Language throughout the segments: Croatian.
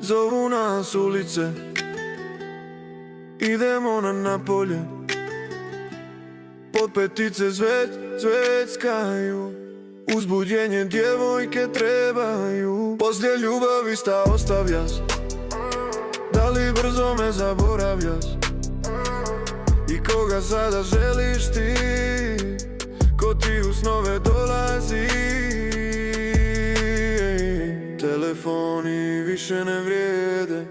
Zovu nas ulice, idemo na napolje. Pod petice zveckaju, uzbudjenje djevojke trebaju. Poslije ljubavi sta ostavljaš, da li brzo me zaboravljaš? I koga sada želiš ti, ko ti u snove dolazi? Telefoni više ne vrijede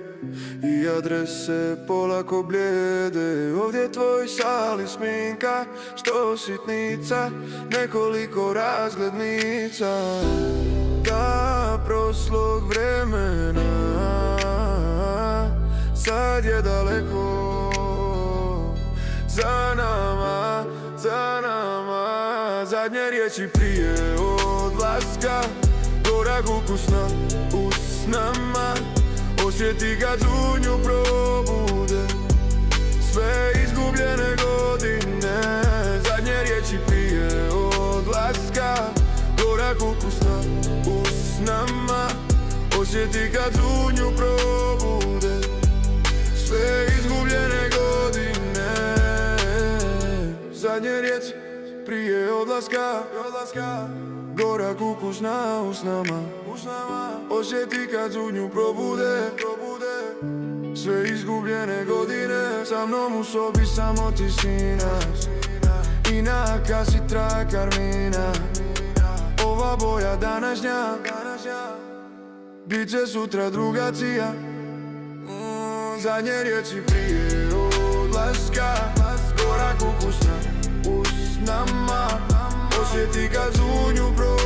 i adrese polako blijede. Ovdje tvoj sali sminka, što sitnica, nekoliko razglednica. Da prošlog vremena sad je daleko za nama, za nama. Zadnje riječi prije odlaska, gorak ukusna usnama. Osjeti kad u nju probude sve izgubljene godine. Zadnje riječi prije odlaska, gorak ukusna usnama. Osjeti kad u nju probude sve izgubljene godine. Zadnje riječi prije odlaska, gorak ukus na usnama. Osjeti kad u nju probude sve izgubljene godine. Sa mnom u sobi samo ti sinaš i na kasi traje karmina. Ova boja današnja bit će sutra drugačija. Zadnje riječi prije odlaska, gorak ukus na usnama. Osjeti kad u nju probude